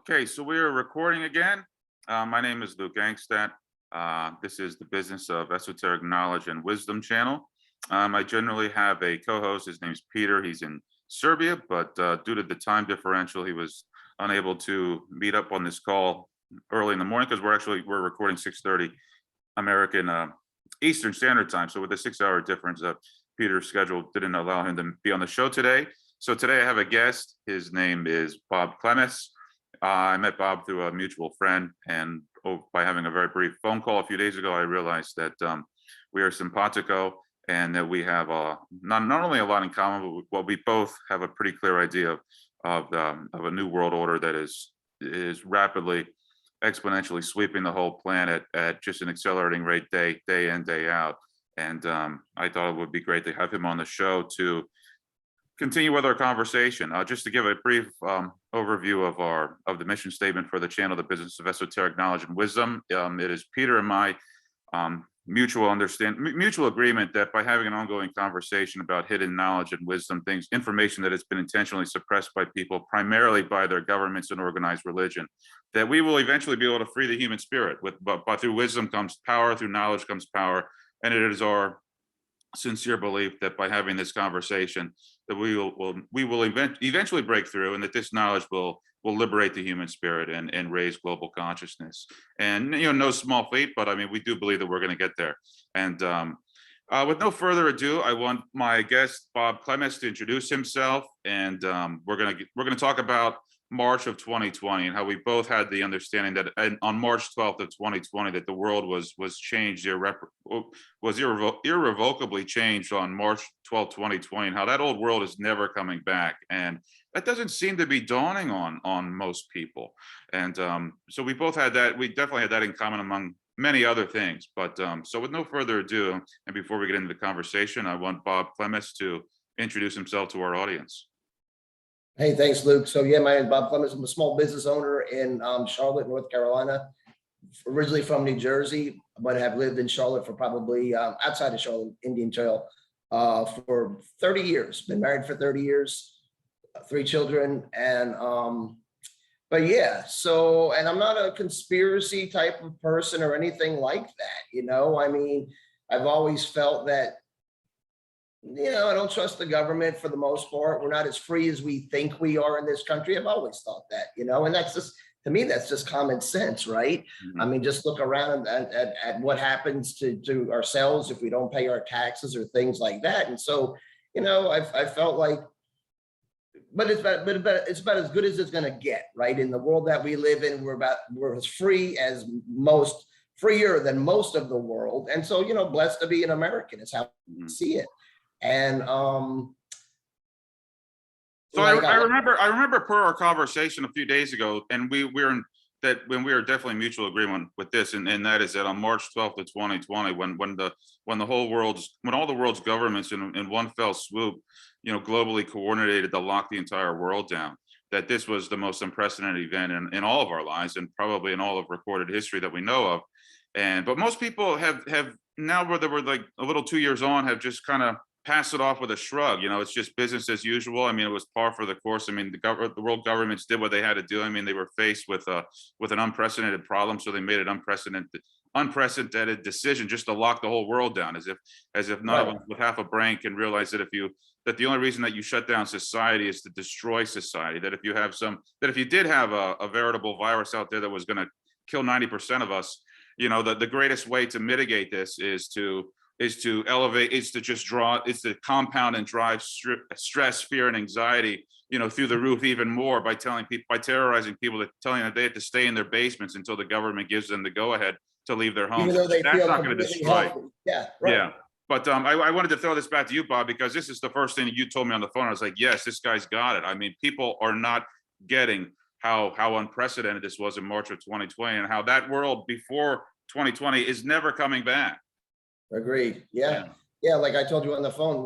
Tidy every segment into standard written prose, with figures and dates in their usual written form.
Okay, so we are recording again. My name is Luke Angstadt. This is the Business of Esoteric Knowledge and Wisdom channel. I generally have a co-host. His name's Peter. He's in Serbia, but due to the time differential, he was unable to meet up on this call early in the morning because we're recording 6:30 American Eastern Standard Time. So with the 6-hour difference, Peter's schedule didn't allow him to be on the show today. So today I have a guest. His name is Bob Clements. I met Bob through a mutual friend, and by having a very brief phone call a few days ago, I realized that we are simpatico and that we have not only a lot in common, but we both have a pretty clear idea of a new world order that is rapidly, exponentially sweeping the whole planet at just an accelerating rate, day in, day out. And I thought it would be great to have him on the show to continue with our conversation. Just to give a brief overview of the mission statement for the channel, the Business of Esoteric Knowledge and Wisdom. It is Peter and my mutual agreement that by having an ongoing conversation about hidden knowledge and wisdom, information that has been intentionally suppressed by people, primarily by their governments and organized religion, that we will eventually be able to free the human spirit. But through wisdom comes power, through knowledge comes power, and it is our sincere belief that by having this conversation that we will eventually break through, and that this knowledge will liberate the human spirit and raise global consciousness. And no small feat, but I mean, we do believe that we're going to get there. And with no further ado, I want my guest Bob Clements to introduce himself, and we're going to talk about March of 2020 and how we both had the understanding that on March 12th of 2020 that the world was changed, irrevocably changed on March 12th, 2020, and how that old world is never coming back. And that doesn't seem to be dawning on most people. And so we both had that. We definitely had that in common among many other things. But so with no further ado, and before we get into the conversation, I want Bob Clements to introduce himself to our audience. Hey, thanks, Luke. So yeah, my name is Bob Clements. I'm a small business owner in Charlotte, North Carolina. Originally from New Jersey, but have lived in Charlotte for probably outside of Charlotte, Indian Trail, for 30 years. Been married for 30 years, 3 children, and but yeah. So, and I'm not a conspiracy type of person or anything like that. I mean, I've always felt that. I don't trust the government for the most part. We're not as free as we think we are in this country. I've always thought that, and that's just, to me, that's just common sense, right? Mm-hmm. I mean, just look around at what happens to ourselves if we don't pay our taxes or things like that. And so, I felt like, but it's about as good as it's going to get, right? In the world that we live in, we're as free as freer than most of the world. And so, blessed to be an American is how we see it. And so I remember per our conversation a few days ago, and we were definitely mutual agreement with this, and that is that on March 12th of 2020, when all the world's governments in one fell swoop, globally coordinated to lock the entire world down, that this was the most unprecedented event in all of our lives, and probably in all of recorded history that we know of. But most people have now, whether we're like a little 2 years on, have just kind of pass it off with a shrug. It's just business as usual. I mean, it was par for the course. I mean, the world governments did what they had to do. I mean, they were faced with an unprecedented problem, so they made an unprecedented decision just to lock the whole world down, as if none of them with half a brain can realize that that the only reason that you shut down society is to destroy society. That if you did have a veritable virus out there that was going to kill 90% of us, the greatest way to mitigate this is to compound and drive stress, fear, and anxiety, through the roof even more by terrorizing people, telling them that they have to stay in their basements until the government gives them the go-ahead to leave their homes. Even though they That's feel not going to destroy. Healthy. Yeah, right. Yeah. But I wanted to throw this back to you, Bob, because this is the first thing that you told me on the phone. I was like, yes, this guy's got it. I mean, people are not getting how unprecedented this was in March of 2020, and how that world before 2020 is never coming back. Agreed. Yeah. Like I told you on the phone,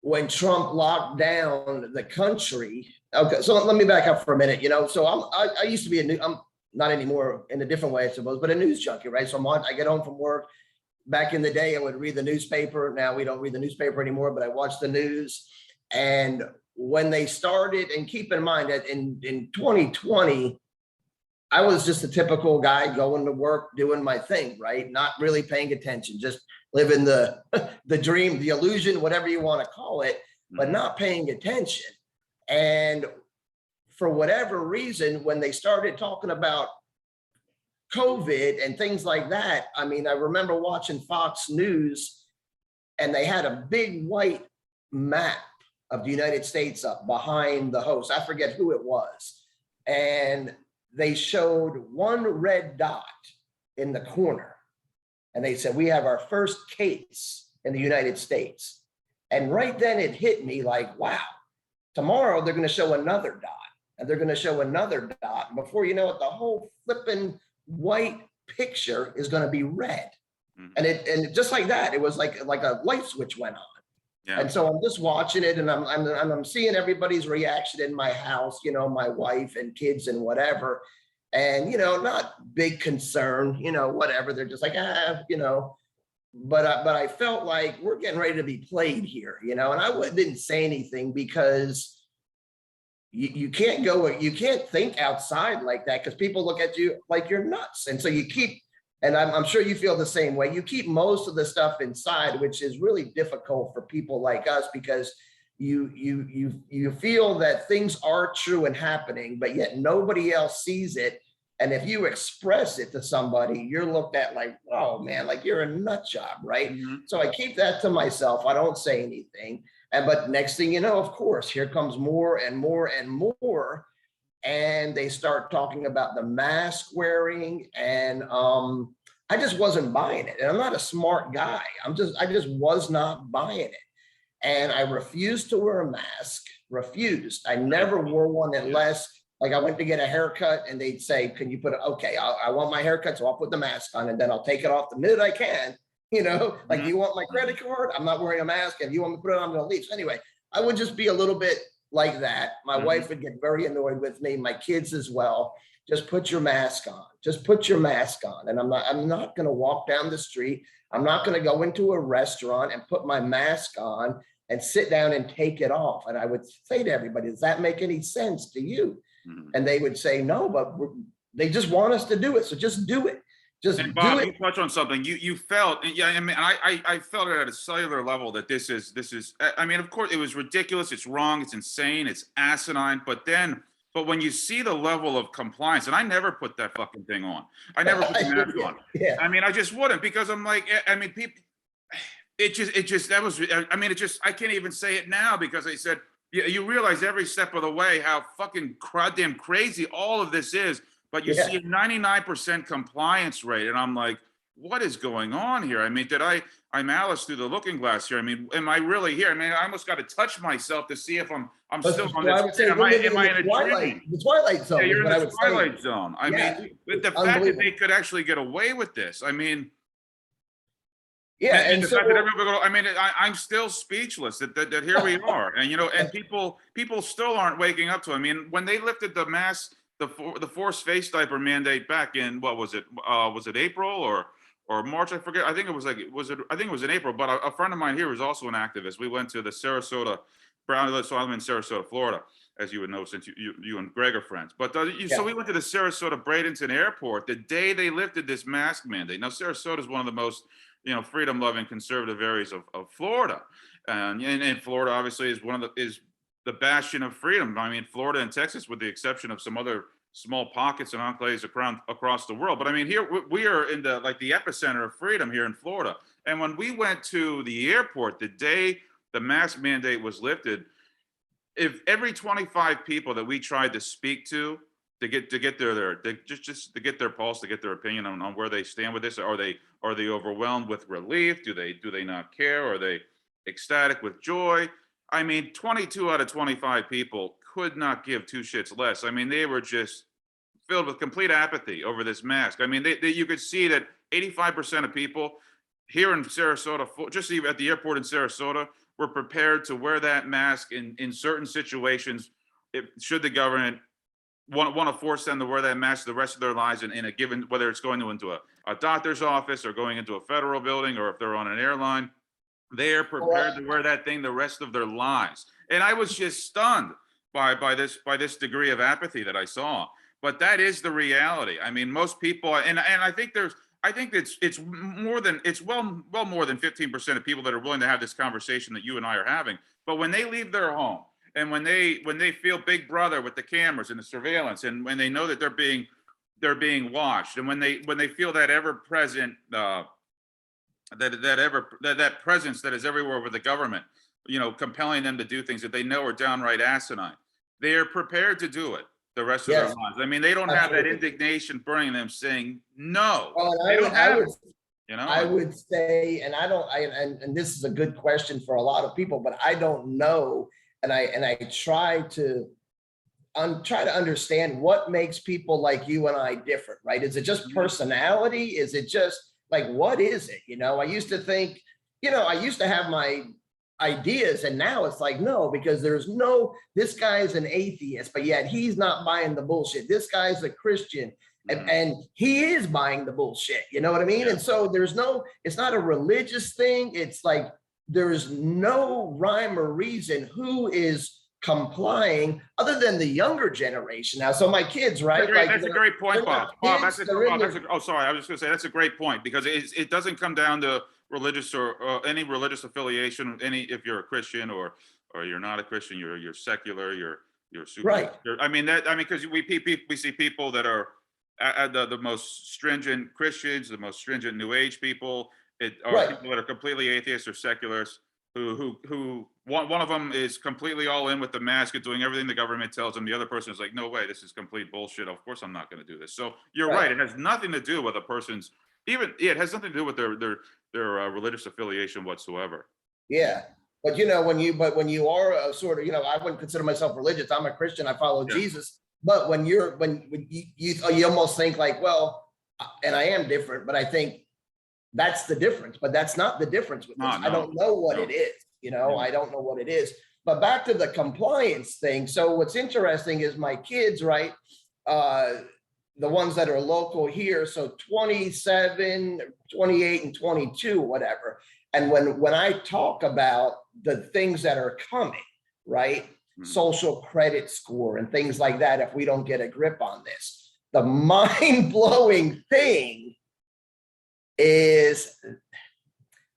when Trump locked down the country. Okay, so let me back up for a minute. So I used to be I'm not anymore, in a different way, I suppose, but a news junkie, right? So I get home from work. Back in the day, I would read the newspaper. Now we don't read the newspaper anymore, but I watch the news. And when they started, and keep in mind that in 2020, I was just a typical guy going to work, doing my thing, right? Not really paying attention, just living the the dream, the illusion, whatever you want to call it, but not paying attention. And for whatever reason, when they started talking about COVID and things like that, I mean, I remember watching Fox News and they had a big white map of the United States up behind the host. I forget who it was. And they showed one red dot in the corner. And they said, we have our first case in the United States. And right then it hit me like, wow, tomorrow they're going to show another dot and they're going to show another dot. And before you know it, the whole flipping white picture is going to be red. And it just like that, it was like a light switch went on. Yeah. And so I'm just watching it and I'm seeing everybody's reaction in my house, you know, my wife and kids and whatever. And, you know, not big concern, you know, whatever. They're just like, you know, but I felt like we're getting ready to be played here, you know, and I didn't say anything because you can't think outside like that because people look at you like you're nuts. And so you keep, and I'm sure you feel the same way. You keep most of the stuff inside, which is really difficult for people like us because you feel that things are true and happening, but yet nobody else sees it. And if you express it to somebody, you're looked at like, oh man, like you're a nut job, right? So I keep that to myself. I don't say anything. But next thing you know, of course, here comes more and more and more. And they start talking about the mask wearing, and I just wasn't buying it. And I'm not a smart guy. I just was not buying it. And I refused to wear a mask, refused. I never wore one unless like I went to get a haircut and they'd say, can you put it? Okay, I want my haircut, so I'll put the mask on and then I'll take it off the minute I can. You know, like, you want my credit card? I'm not wearing a mask. If you want me to put it on, I'm going to leave. So anyway, I would just be a little bit like that. My wife would get very annoyed with me, my kids as well. Just put your mask on. Just put your mask on. And I'm not going to walk down the street. I'm not going to go into a restaurant and put my mask on and sit down and take it off. And I would say to everybody, does that make any sense to you? And they would say, no, but they just want us to do it. So just do it. Just and Bob, do it. you touch on something you felt, yeah. I mean, I felt it at a cellular level that this is. I mean, of course, it was ridiculous. It's wrong. It's insane. It's asinine. But when you see the level of compliance, and I never put that fucking thing on. I never put the mask on. Yeah. I mean, I just wouldn't because I'm like, I mean, people. It just that was. I mean, it just. I can't even say it now because I said you realize every step of the way how fucking goddamn crazy all of this is. But you see a 99% compliance rate, and I'm like, what is going on here? I mean, I'm Alice through the looking glass here. I mean, am I really here? I mean, I almost got to touch myself to see if I'm still on this. Am I in a dream? The twilight zone. Yeah, you're in the twilight zone. I mean, the fact that they could actually get away with this. I mean, and the fact that everybody go, I mean, I'm still speechless that here we are, and you know, and people still aren't waking up to it. I mean, when they lifted the mask. The forced face diaper mandate back in what was it? Was it April or March? I forget. I think it was I think it was in April. But a friend of mine here was also an activist. We went to the Sarasota, so I'm in Sarasota, Florida, as you would know since you and Greg are friends. But so we went to the Sarasota Bradenton Airport the day they lifted this mask mandate. Now Sarasota is one of the most freedom-loving conservative areas of Florida, and Florida obviously is the bastion of freedom. I mean, Florida and Texas, with the exception of some other small pockets and enclaves across the world. But I mean, here we are in the epicenter of freedom here in Florida. And when we went to the airport the day the mask mandate was lifted, if every 25 people that we tried to speak to get their pulse, to get their opinion on where they stand with this, are they overwhelmed with relief? Do they not care? Are they ecstatic with joy? I mean, 22 out of 25 people could not give two shits less. I mean, they were just filled with complete apathy over this mask. I mean, you could see that 85% of people here in Sarasota, just even at the airport in Sarasota, were prepared to wear that mask in certain situations. Should the government want to force them to wear that mask the rest of their lives in a given, whether it's going into a doctor's office or going into a federal building or if they're on an airline. They are prepared to wear that thing the rest of their lives. And I was just stunned by this degree of apathy that I saw. But that is the reality. I mean, most people, and I think it's well more than 15% of people that are willing to have this conversation that you and I are having. But when they leave their home, and when they feel Big Brother with the cameras and the surveillance, and when they know that they're being watched, and when they feel that ever present that presence that is everywhere with the government, compelling them to do things that they know are downright asinine, they are prepared to do it the rest of their Yes, lives. I mean, they don't have that absolutely. indignation burning them saying no. Well, They don't have it. I would say, and and this is a good question for a lot of people, but I don't know. And I try to understand what makes people like you and I different, right? Is it just personality? Is it just like, what is it? I used to think, I used to have my ideas, and now it's like, no, because this guy is an atheist, but yet he's not buying the bullshit. This guy's a Christian, and he is buying the bullshit. You know what I mean? Yeah. And so it's not a religious thing. It's like, there's no rhyme or reason who is complying other than the younger generation now. So my kids, right? That's a great point, Bob. Sorry, I was just gonna say that's a great point, because it doesn't come down to religious or any religious affiliation. If you're a Christian or you're not a Christian, you're secular, you're super. Right. Because we see people that are the most stringent Christians, the most stringent New Age people. People that are completely atheists or secularists, who one of them is completely all in with the mask and doing everything the government tells them. The other person is like, no way, this is complete bullshit. Of course I'm not going to do this. So you're right. It has nothing to do with a person's it has nothing to do with their religious affiliation whatsoever. Yeah. But when you are a sort of, I wouldn't consider myself religious. I'm a Christian. I follow Jesus. But when you almost think like, well, and I am different, but I think that's the difference. But that's not the difference with this. I don't know what it is. I don't know what it is. But back to the compliance thing. So what's interesting is my kids, right? The ones that are local here. So 27, 28, and 22, whatever. And when I talk about the things that are coming, right? Social credit score and things like that, if we don't get a grip on this, the mind-blowing thing is,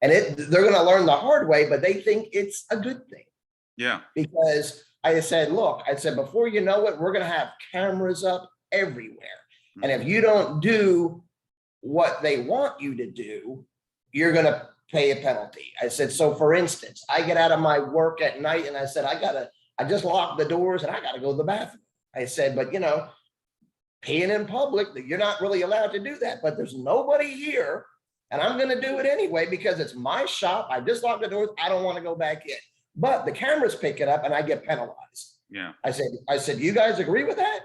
and they're going to learn the hard way, but they think it's a good thing. Yeah. Because I said, before you know it, we're going to have cameras up everywhere. And if you don't do what they want you to do, you're going to pay a penalty. I said, so for instance, I get out of my work at night and I said, I just locked the doors and I got to go to the bathroom. I said, but peeing in public, you're not really allowed to do that, but there's nobody here and I'm going to do it anyway because it's my shop. I just locked the doors. I don't want to go back in, but the cameras pick it up and I get penalized. Yeah. I said, you guys agree with that?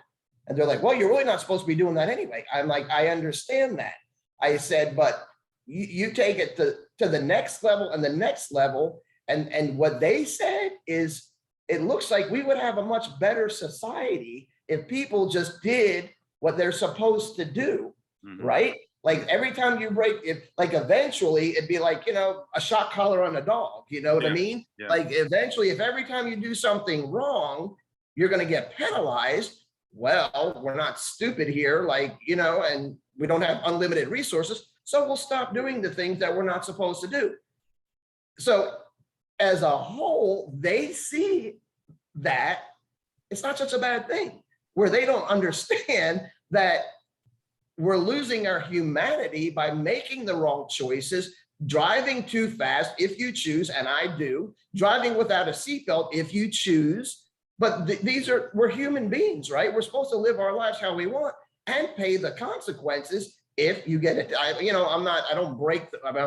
And they're like, well, you're really not supposed to be doing that anyway. I'm like, I understand that. I said, but you take it to the next level and the next level. And what they said is, it looks like we would have a much better society if people just did what they're supposed to do, right? Like every time you break it, like eventually it'd be like, a shock collar on a dog, you know what I mean? Yeah. Like eventually, if every time you do something wrong, you're going to get penalized. Well, we're not stupid here, and we don't have unlimited resources. So we'll stop doing the things that we're not supposed to do. So as a whole, they see that it's not such a bad thing, where they don't understand that we're losing our humanity by making the wrong choices, driving too fast if you choose, and I do, driving without a seatbelt if you choose. But we're human beings, right? We're supposed to live our lives how we want and pay the consequences if you get it. I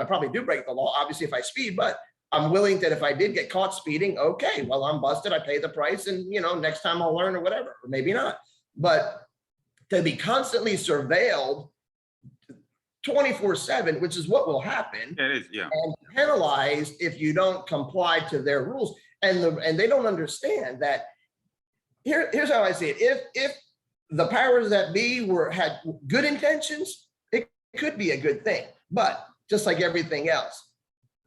probably do break the law, obviously, if I speed, but I'm willing that if I did get caught speeding, okay, well, I'm busted, I pay the price, and next time I'll learn or whatever, or maybe not. But to be constantly surveilled 24/7, which is what will happen, it is, yeah, and penalized if you don't comply to their rules, and they don't understand that. Here's how I see it: if the powers that be had good intentions, it could be a good thing, but just like everything else,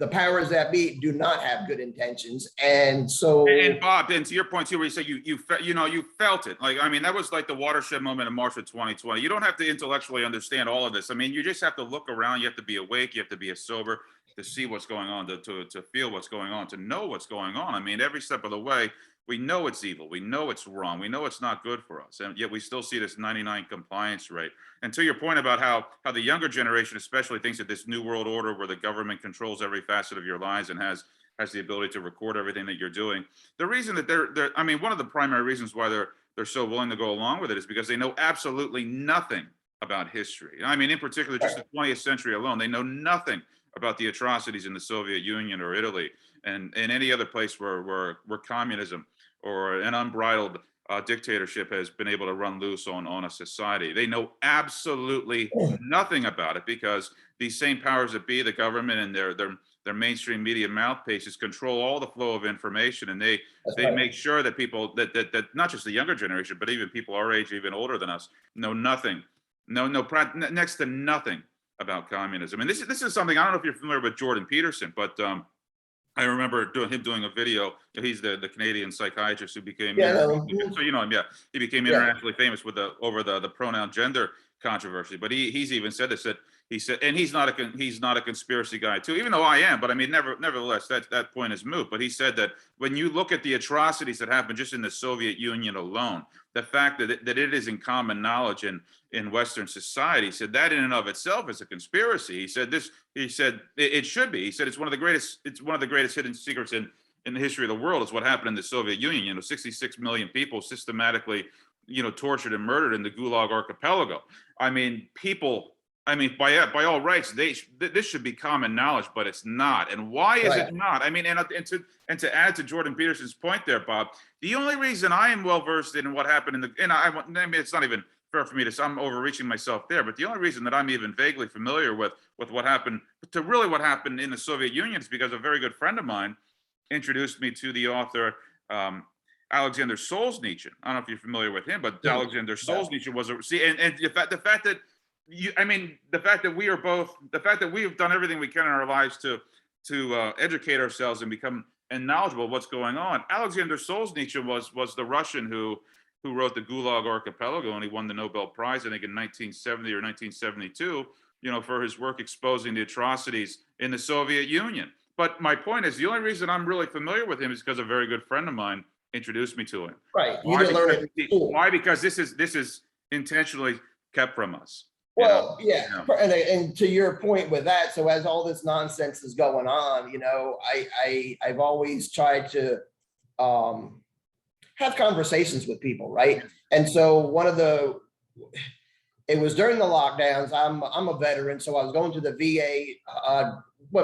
the powers that be do not have good intentions. And so, And Bob, and to your point too, where you say you felt it. Like, I mean, that was like the watershed moment in March of 2020. You don't have to intellectually understand all of this. I mean, you just have to look around. You have to be awake. You have to be sober to see what's going on, to feel what's going on, to know what's going on. I mean, every step of the way, we know it's evil. We know it's wrong. We know it's not good for us. And yet we still see this 99 compliance rate. And to your point about how the younger generation especially thinks that this new world order where the government controls every facet of your lives and has the ability to record everything that you're doing. The reason that they're I mean, one of the primary reasons why they're so willing to go along with it is because they know absolutely nothing about history. I mean, in particular, just the 20th century alone, they know nothing about the atrocities in the Soviet Union or Italy and any other place where communism or an unbridled dictatorship has been able to run loose on a society. They know absolutely nothing about it because these same powers that be, the government and their mainstream media mouthpieces control all the flow of information, and they make sure that people that not just the younger generation, but even people our age, even older than us, know nothing, next to nothing about communism. And this is something, I don't know if you're familiar with Jordan Peterson, but I remember him doing a video. He's the Canadian psychiatrist who became, so you know him, yeah. He became internationally famous with over the pronoun gender controversy. But he's even said this, that he said, and he's not a conspiracy guy too, even though I am. But I mean, nevertheless, that point is moot. But he said that when you look at the atrocities that happened just in the Soviet Union alone, the fact that it is in common knowledge in Western society, he said that in and of itself is a conspiracy. He said it should be. He said it's one of the greatest hidden secrets in the history of the world is what happened in the Soviet Union. 66 million people systematically, tortured and murdered in the Gulag Archipelago. I mean, by all rights, this should be common knowledge, but it's not. And why is it not? I mean, and to add to Jordan Peterson's point there, Bob, the only reason I am well versed in what happened I mean, it's not even fair for me to, I'm overreaching myself there, but the only reason that I'm even vaguely familiar with what happened in the Soviet Union is because a very good friend of mine introduced me to the author Alexander Solzhenitsyn. I don't know if you're familiar with him, but Alexander Solzhenitsyn was the fact that we have done everything we can in our lives to educate ourselves and become knowledgeable of what's going on. Alexander Solzhenitsyn was the Russian who wrote the Gulag Archipelago, and he won the Nobel Prize, I think in 1970 or 1972, for his work exposing the atrocities in the Soviet Union. But my point is, the only reason I'm really familiar with him is because a very good friend of mine introduced me to him. Right. You didn't learn it in school. Why? Because this is intentionally kept from us. Well, and to your point with that, so as all this nonsense is going on, I've always tried to have conversations with people, right? And so it was during the lockdowns. I'm a veteran, so I was going to the VA,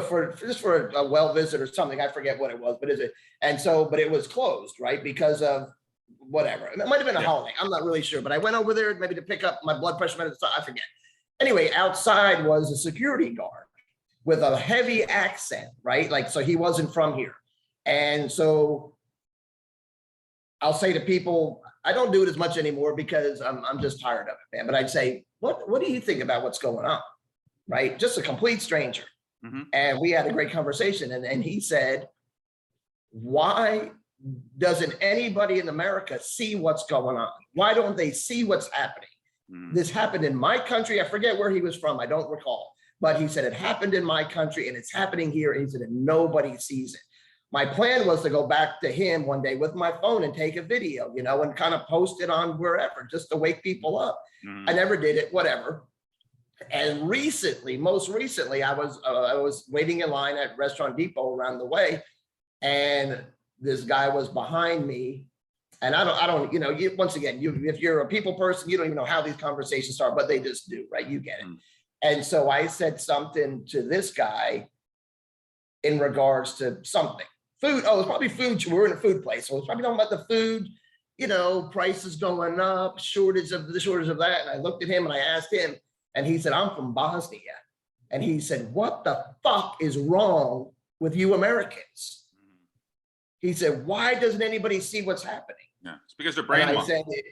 for a well visit or something. I forget what it was, but but it was closed, right? Because of whatever. It might have been a holiday. I'm not really sure, but I went over there maybe to pick up my blood pressure medicine. I forget. Anyway, outside was a security guard with a heavy accent, right? Like, so he wasn't from here. And so I'll say to people, I don't do it as much anymore because I'm just tired of it, man. But I'd say, what do you think about what's going on? Right? Just a complete stranger. Mm-hmm. And we had a great conversation. And he said, why doesn't anybody in America see what's going on? Why don't they see what's happening? This happened in my country. I forget where he was from. I don't recall. But he said, it happened in my country and it's happening here. And he said, and nobody sees it. My plan was to go back to him one day with my phone and take a video, and kind of post it on wherever, just to wake people up. I never did it, whatever. And most recently, I was waiting in line at Restaurant Depot around the way. And this guy was behind me. And I don't, once again, if you're a people person, you don't even know how these conversations start, but they just do, right? You get it. And so I said something to this guy in regards to something. Food. Oh, it's probably food. We were in a food place. So it's probably talking about the food, prices going up, shortage of that. And I looked at him and I asked him, and he said, I'm from Bosnia. And he said, what the fuck is wrong with you Americans? He said, why doesn't anybody see what's happening? Yeah, it's because they're brainwashed.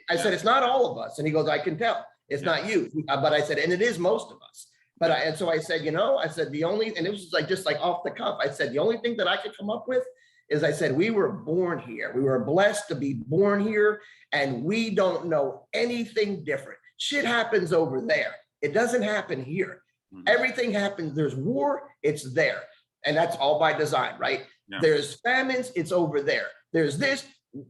I said, it's not all of us. And he goes, I can tell. It's not you. But I said, and it is most of us. But and so I said, I said, and it was like, just like off the cuff. I said, the only thing that I could come up with is I said, we were born here. We were blessed to be born here, and we don't know anything different. Shit happens over there. It doesn't happen here. Everything happens. There's war, it's there. And that's all by design, right? Yeah. There's famines, it's over there. There's this.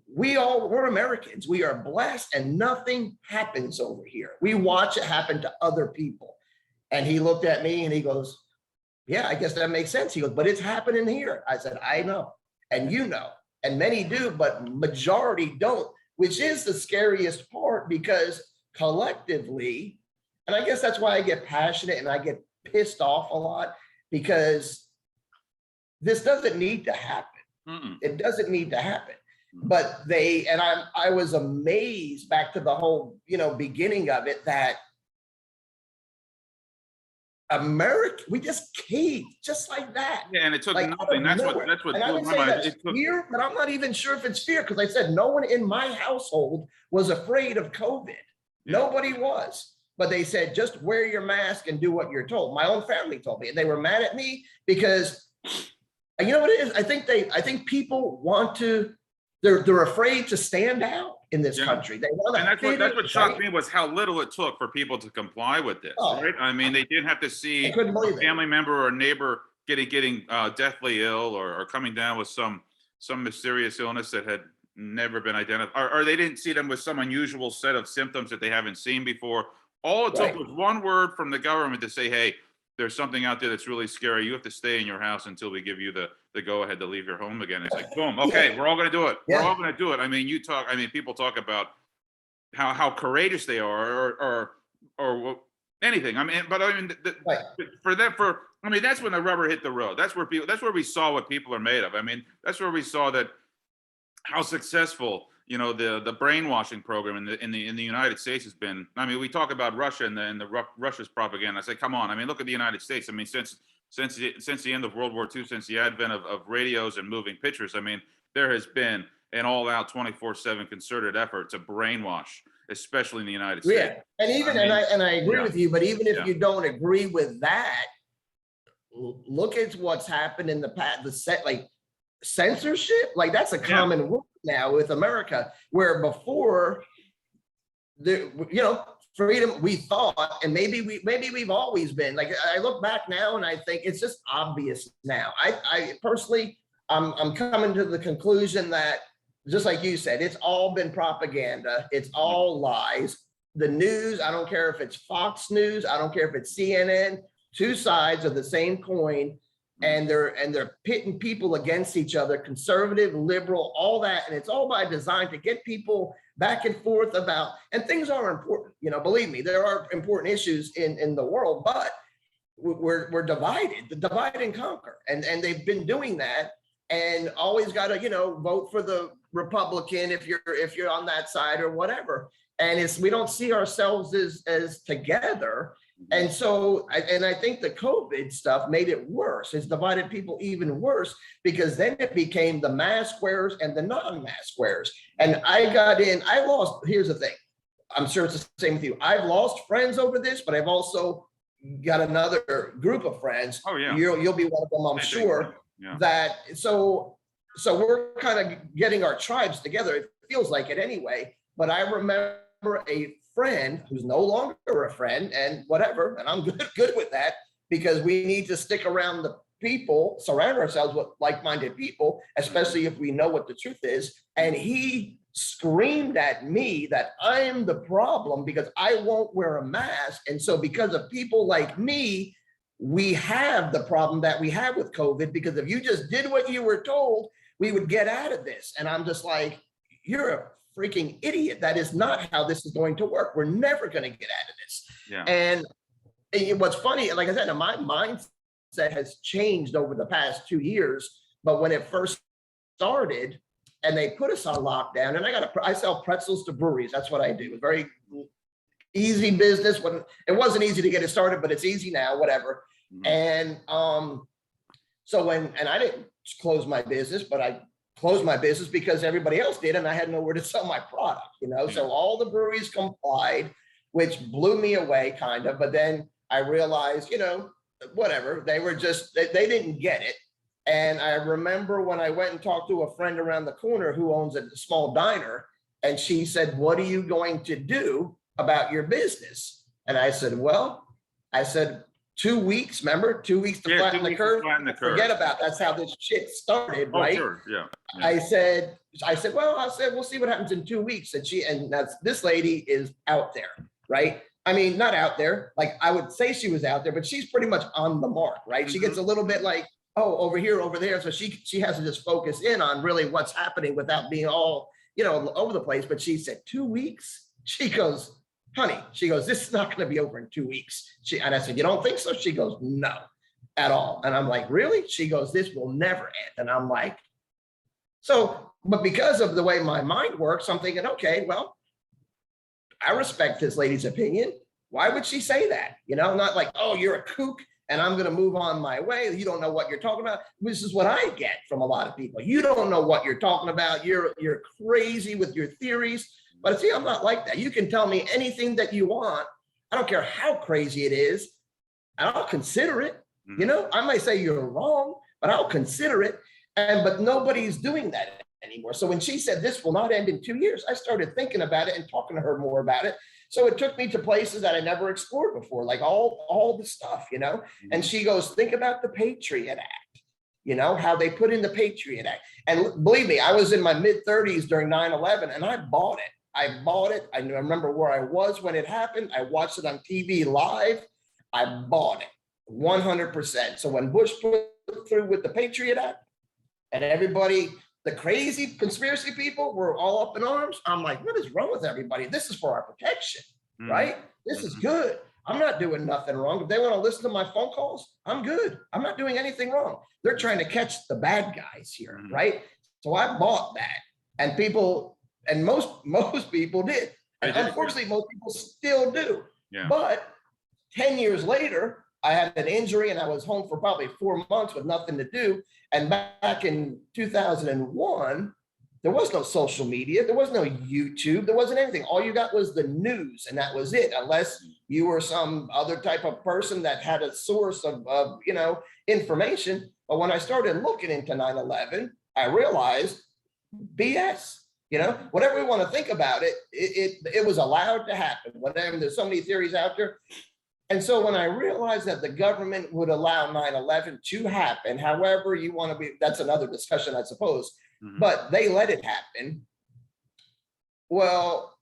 We're Americans. We are blessed, and nothing happens over here. We watch it happen to other people. And he looked at me and he goes, yeah, I guess that makes sense. He goes, but it's happening here. I said, I know. And and many do, but majority don't, which is the scariest part, because collectively, and I guess that's why I get passionate and I get pissed off a lot, because this doesn't need to happen. It doesn't need to happen. But I was amazed back to the whole, beginning of it, that America, we just caved just like that. Yeah, and it took like, nothing. That's what and I would say that's fear, but I'm not even sure if it's fear, because I said no one in my household was afraid of COVID. Yeah. Nobody was. But they said, just wear your mask and do what you're told. My own family told me, and they were mad at me because, you know what it is? I think people want to, they're afraid to stand out in this country. They want to. And that's what shocked me, was how little it took for people to comply with this. Right? I mean, they didn't have to see a family member or a neighbor getting deathly ill or coming down with some mysterious illness that had never been identified, or they didn't see them with some unusual set of symptoms that they haven't seen before. All it took was one word from the government to say, hey, there's something out there that's really scary. You have to stay in your house until we give you the go ahead to leave your home again. It's like, boom, okay, we're all going to do it. We're all going to do it. I mean, people talk about how courageous they are or anything. I mean, but I mean, that's when the rubber hit the road. That's where we saw what people are made of. I mean, that's where we saw that how successful, the brainwashing program in the United States has been. I mean, we talk about Russia and Russia's propaganda. I say, come on. I mean, look at the United States. I mean, since the end of World War II, since the advent of radios and moving pictures, I mean, there has been an all-out 24/7 concerted effort to brainwash, especially in the United States. Yeah, and even I agree with you, but even if you don't agree with that, look at what's happened in the past. Censorship, like that's a common word now with America, where before freedom, we thought, and maybe we've always been like, I look back now and I think it's just obvious now. I personally, I'm coming to the conclusion that, just like you said, it's all been propaganda. It's all lies. The news, I don't care if it's Fox News, I don't care if it's CNN, two sides of the same coin. And they're pitting people against each other, conservative, liberal, all that. And it's all by design to get people back and forth about, and things are important, believe me, there are important issues in the world, but we're divided, divide and conquer. And they've been doing that, and always got to, vote for the Republican if you're on that side or whatever. And we don't see ourselves as together. And so, I think the COVID stuff made it worse. It's divided people even worse, because then it became the mask wearers and the non-mask wearers. And here's the thing. I'm sure it's the same with you. I've lost friends over this, but I've also got another group of friends. Oh yeah. You'll be one of them, I'm sure. Yeah. So we're kind of getting our tribes together. It feels like it anyway. But I remember a friend who's no longer a friend, and whatever, and I'm good with that, because we need to stick around the people, surround ourselves with like-minded people, especially if we know what the truth is. And he screamed at me that I am the problem because I won't wear a mask. And so because of people like me, we have the problem that we have with COVID, because if you just did what you were told, we would get out of this. And I'm just like, you're a freaking idiot. That is not how this is going to work. We're never going to get out of this. Yeah. And what's funny, like I said, my mindset has changed over the past 2 years. But when it first started and they put us on lockdown, and I sell pretzels to breweries. That's what I do. It's very easy business. When it wasn't easy to get it started, but it's easy now, whatever. Mm-hmm. And so I didn't close my business, but I closed my business because everybody else did, and I had nowhere to sell my product, So all the breweries complied, which blew me away kind of. But then I realized, whatever, they were just, they didn't get it. And I remember when I went and talked to a friend around the corner who owns a small diner, and she said, "What are you going to do about your business?" And I said, "Well," I said, 2 weeks, remember, 2 weeks to Yeah, flatten 2 the weeks to curve. flatten the curve. Forget about that's how this shit started, Oh, right? sure, yeah. I said, well, I said, we'll see what happens in 2 weeks. And that's, this lady is out there, right? I mean, not out there, like I would say she was out there, but she's pretty much on the mark, right? She gets a little bit like, oh, over here, over there. So she has to just focus in on really what's happening without being all, all over the place. But she said 2 weeks. She goes, honey, she goes, this is not going to be over in 2 weeks. And I said, you don't think so? She goes, no, at all. And I'm like, really? She goes, this will never end. And I'm like, so, but because of the way my mind works, I'm thinking, okay, well, I respect this lady's opinion. Why would she say that? Not like, oh, you're a kook and I'm going to move on my way. You don't know what you're talking about. This is what I get from a lot of people. You don't know what you're talking about. You're crazy with your theories. But see, I'm not like that. You can tell me anything that you want. I don't care how crazy it is. I'll consider it. I might say you're wrong, but I'll consider it. But nobody's doing that anymore. So when she said this will not end in 2 years, I started thinking about it and talking to her more about it. So it took me to places that I never explored before, like all the stuff, And she goes, think about the Patriot Act, how they put in the Patriot Act. And believe me, I was in my mid-30s during 9/11 and I bought it. I remember where I was when it happened. I watched it on TV live. I bought it 100%. So when Bush put through with the Patriot Act and everybody, the crazy conspiracy people were all up in arms, I'm like, what is wrong with everybody? This is for our protection, right? This is good. I'm not doing nothing wrong. If they want to listen to my phone calls, I'm good. I'm not doing anything wrong. They're trying to catch the bad guys here, right? So I bought that, and people, and most people did. And unfortunately, most people still do. Yeah. But 10 years later, I had an injury and I was home for probably 4 months with nothing to do. And back in 2001, there was no social media. There was no YouTube. There wasn't anything. All you got was the news, and that was it, unless you were some other type of person that had a source of information. But when I started looking into 9/11, I realized BS. Whatever we want to think about it, it was allowed to happen. Whatever, there's so many theories out there. And so when I realized that the government would allow 9/11 to happen, however you want to be, that's another discussion, I suppose, but they let it happen. Well,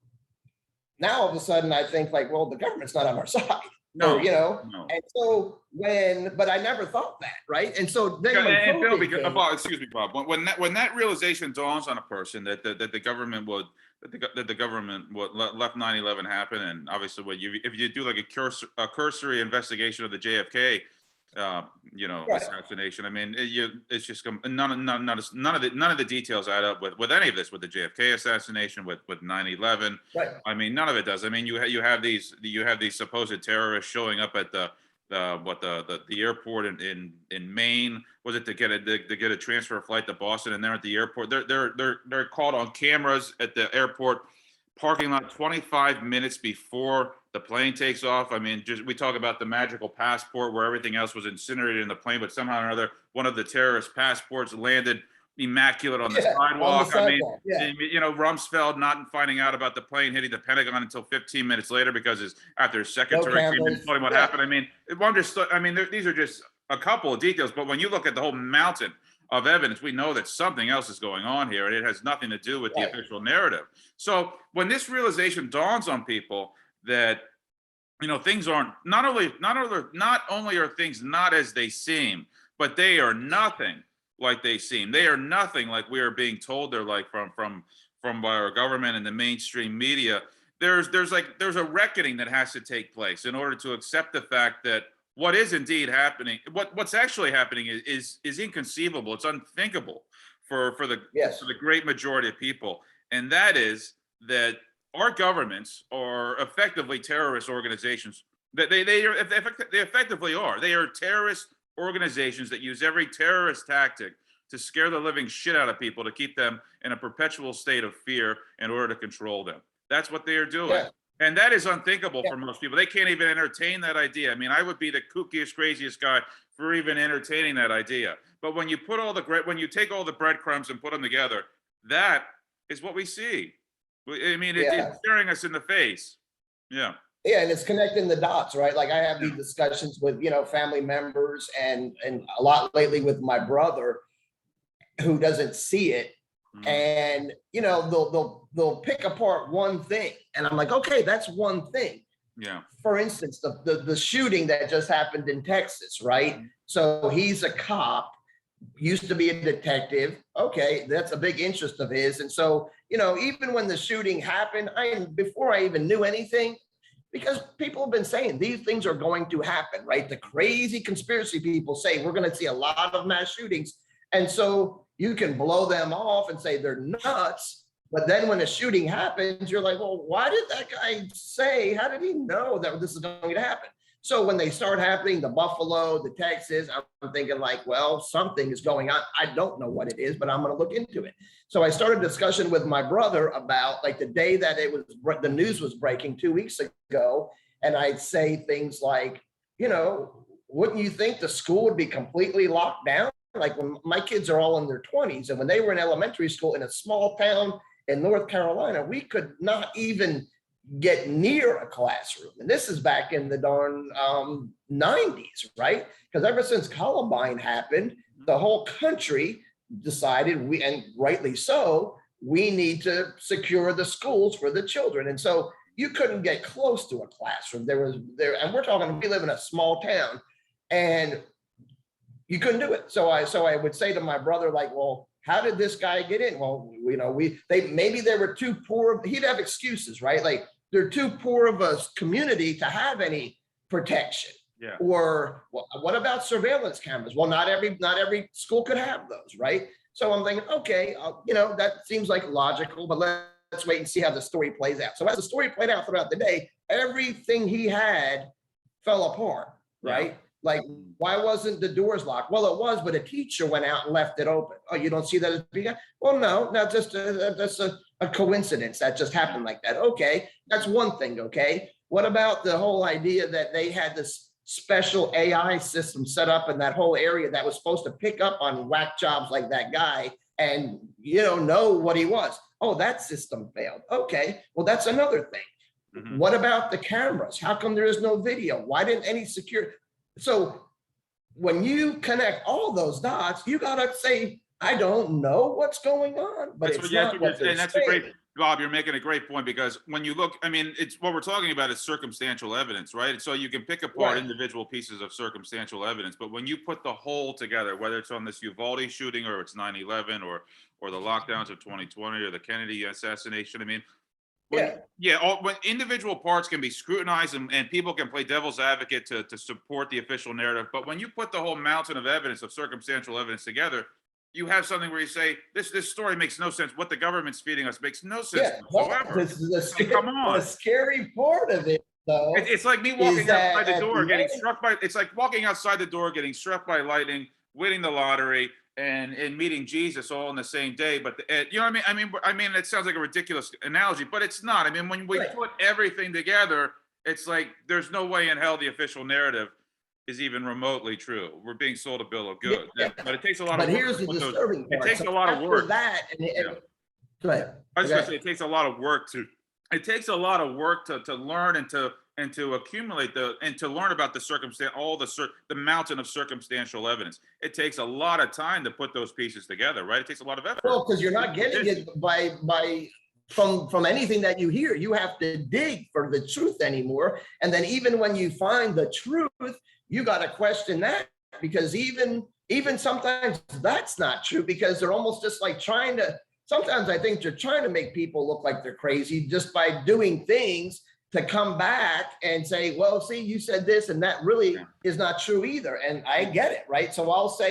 now all of a sudden I think like, well, the government's not on our side. No, no. And so but I never thought that, right? And so then and Bill, Bob, excuse me, Bob, when that realization dawns on a person that the government would left 9/11 happen, and obviously if you do like a cursory investigation of the JFK assassination, I mean it's just none of the details add up with any of this, with the JFK assassination, with 9/11. Right. I mean, none of it does. I mean, you have these supposed terrorists showing up at the airport in Maine. Was it to get a transfer flight to Boston? And they're at the airport. They're caught on cameras at the airport parking lot 25 minutes before the plane takes off. I mean, we talk about the magical passport where everything else was incinerated in the plane, but somehow or another, one of the terrorist passports landed immaculate on the sidewalk. I mean, Rumsfeld not finding out about the plane hitting the Pentagon until 15 minutes later because after his secretary came in and told him what happened. I mean, these are just a couple of details, but when you look at the whole mountain of evidence, we know that something else is going on here, and it has nothing to do with the official narrative. So when this realization dawns on people that things aren't not only are things not as they seem, but they are nothing like they seem. They are nothing like we are being told they're like from by our government and the mainstream media. There's a reckoning that has to take place in order to accept the fact that what is indeed happening, what's actually happening is inconceivable. It's unthinkable for the great majority of people, and that is that our governments are effectively terrorist organizations. That they effectively are. They are terrorist organizations that use every terrorist tactic to scare the living shit out of people, to keep them in a perpetual state of fear in order to control them. That's what they are doing. And that is unthinkable Yeah. for most people. They can't even entertain that idea. I mean, I would be the kookiest, craziest guy for even entertaining that idea. But when you put all the when you take all the breadcrumbs and put them together, that is what we see. I mean, it's Yeah. staring us in the face. Yeah. Yeah, and it's connecting the dots, right? Like I have Yeah. these discussions with, family members and a lot lately with my brother who doesn't see it. Mhm. And they'll pick apart one thing. And I'm like, okay, that's one thing. Yeah. For instance, the shooting that just happened in Texas, right? Mhm. So he's a cop, used to be a detective. Okay, that's a big interest of his. And so, even when the shooting happened, before I even knew anything, because people have been saying these things are going to happen, right? The crazy conspiracy people say we're going to see a lot of mass shootings. And so you can blow them off and say they're nuts. But then when a shooting happens, you're like, well, why did that guy say, how did he know that this is going to happen? So when they start happening, the Buffalo, the Texas, I'm thinking like, well, something is going on. I don't know what it is, but I'm going to look into it. So I started a discussion with my brother about like the day that the news was breaking 2 weeks ago. And I'd say things like, wouldn't you think the school would be completely locked down? Like when my kids are all in their 20s and when they were in elementary school in a small town in North Carolina, we could not even get near a classroom. And this is back in the darn 90s, right? Because ever since Columbine happened, the whole country decided, and rightly so, we need to secure the schools for the children. And so you couldn't get close to a classroom. And we're talking, we live in a small town and you couldn't do it. So I would say to my brother, like, well, how did this guy get in? Well, maybe they were too poor. He'd have excuses, right? Like they're too poor of a community to have any protection. Yeah. Or what about surveillance cameras? Well, not every school could have those, right? So I'm thinking, okay, that seems like logical, but let's wait and see how the story plays out. So as the story played out throughout the day, everything he had fell apart, right? Yeah. Like, why wasn't the doors locked? Well, it was, but a teacher went out and left it open. Oh, you don't see that as being? Well, no, that's just a coincidence. That just happened like that. Okay, that's one thing. Okay, what about the whole idea that they had this special AI system set up in that whole area that was supposed to pick up on whack jobs like that guy and know what he was? Oh, that system failed. Okay, well, that's another thing. Mm-hmm. What about the cameras? How come there is no video? Why didn't any security? So when you connect all those dots, you gotta say, I don't know what's going on, but it's not what they're saying. That's a great, Bob, you're making a great point because when you look, I mean, it's what we're talking about is circumstantial evidence, right? So you can pick apart individual pieces of circumstantial evidence, but when you put the whole together, whether it's on this Uvalde shooting or it's 9/11 or the lockdowns of 2020 or the Kennedy assassination, I mean, when individual parts can be scrutinized and people can play devil's advocate to support the official narrative, but when you put the whole mountain of evidence of circumstantial evidence together, you have something where you say this story makes no sense. What the government's feeding us makes no sense whatsoever. This is come on. The scary part of it, though, it's like me walking outside the door, getting struck by. It's like walking outside the door, getting struck by lightning, winning the lottery, and meeting Jesus all in the same day. But you know what I mean? I mean, it sounds like a ridiculous analogy, but it's not. I mean, when we put everything together, it's like there's no way in hell the official narrative is even remotely true. We're being sold a bill of goods, but it takes a lot of work. But here's the disturbing part. It takes a lot of work. That, go ahead. I was going to say it takes a lot of work to. It takes a lot of work to learn and to accumulate and to learn about the circumstance, the mountain of circumstantial evidence. It takes a lot of time to put those pieces together, right? It takes a lot of effort. Well, because you're not getting it from anything that you hear. You have to dig for the truth anymore. And then even when you find the truth, you got to question that, because even sometimes that's not true, because they're almost just like sometimes I think they're trying to make people look like they're crazy just by doing things to come back and say, well, see, you said this and that really is not true either. And I get it, right? So I'll say,